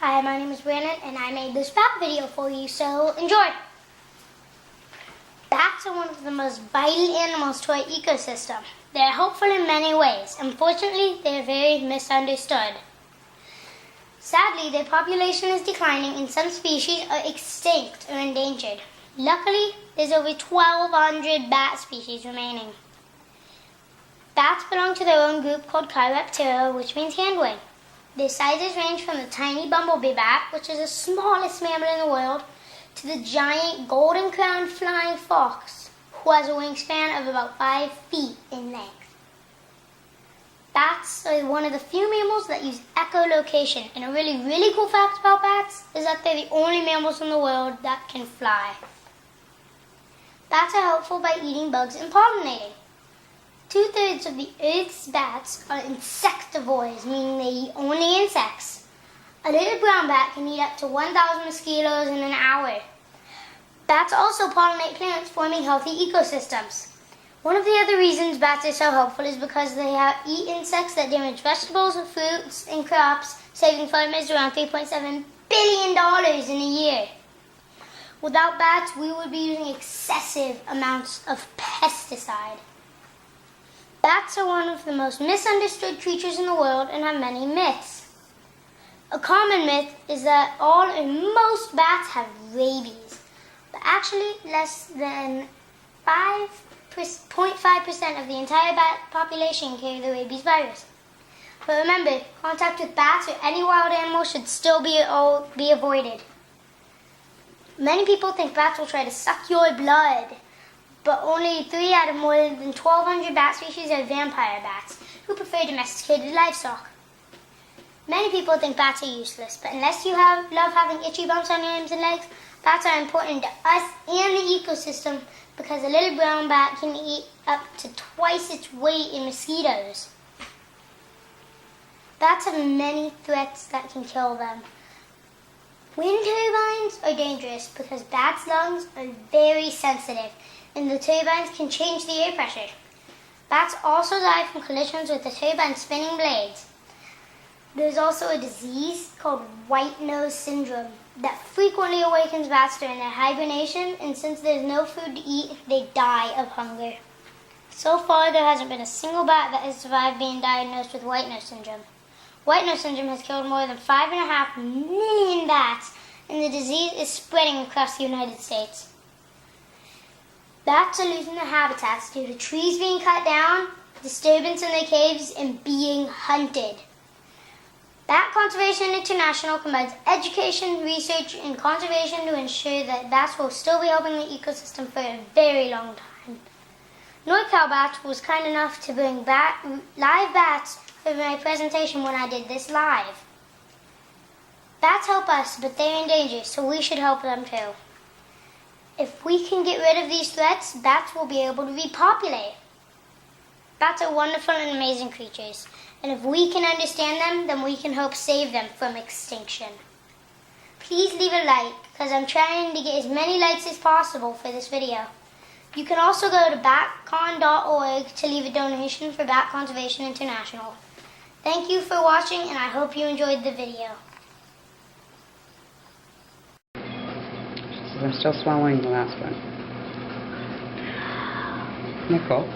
Hi, my name is Brandon and I made this bat video for you, so enjoy! Bats are one of the most vital animals to our ecosystem. They are helpful in many ways. Unfortunately, they are very misunderstood. Sadly, their population is declining and some species are extinct or endangered. Luckily, there's over 1,200 bat species remaining. Bats belong to their own group called Chiraptera, which means handwing. Their sizes range from the tiny bumblebee bat, which is the smallest mammal in the world, to the giant golden-crowned flying fox, who has a wingspan of about 5 feet in length. Bats are one of the few mammals that use echolocation, and a really cool fact about bats is that they're the only mammals in the world that can fly. Bats are helpful by eating bugs and pollinating. 2/3 of the Earth's bats are insectivores, meaning they eat only insects. A little brown bat can eat up to 1,000 mosquitoes in an hour. Bats also pollinate plants, forming healthy ecosystems. One of the other reasons bats are so helpful is because they eat insects that damage vegetables, fruits, and crops, saving farmers around $3.7 billion in a year. Without bats, we would be using excessive amounts of pesticide. Bats are one of the most misunderstood creatures in the world and have many myths. A common myth is that all or most bats have rabies, but actually less than 0.5% of the entire bat population carry the rabies virus. But remember, contact with bats or any wild animal should still be avoided. Many people think bats will try to suck your blood, but only 3 out of more than 1,200 bat species are vampire bats, who prefer domesticated livestock. Many people think bats are useless, but unless you love having itchy bumps on your arms and legs, bats are important to us and the ecosystem because a little brown bat can eat up to twice its weight in mosquitoes. Bats have many threats that can kill them. Wind turbines are dangerous because bats' lungs are very sensitive and the turbines can change the air pressure. Bats also die from collisions with the turbine spinning blades. There's also a disease called white nose syndrome that frequently awakens bats during their hibernation, and since there's no food to eat, they die of hunger. So far, there hasn't been a single bat that has survived being diagnosed with white nose syndrome. White nose syndrome has killed more than 5.5 million bats, and the disease is spreading across the United States. Bats are losing their habitats due to trees being cut down, disturbance in their caves, and being hunted. Bat Conservation International combines education, research, and conservation to ensure that bats will still be helping the ecosystem for a very long time. NorCal Bats was kind enough to bring live bats for my presentation when I did this live. Bats help us, but they're in danger, so we should help them too. If we can get rid of these threats, bats will be able to repopulate. Bats are wonderful and amazing creatures, and if we can understand them, then we can help save them from extinction. Please leave a like, because I'm trying to get as many likes as possible for this video. You can also go to batcon.org to leave a donation for Bat Conservation International. Thank you for watching, and I hope you enjoyed the video. I'm still swallowing the last one. Nicole?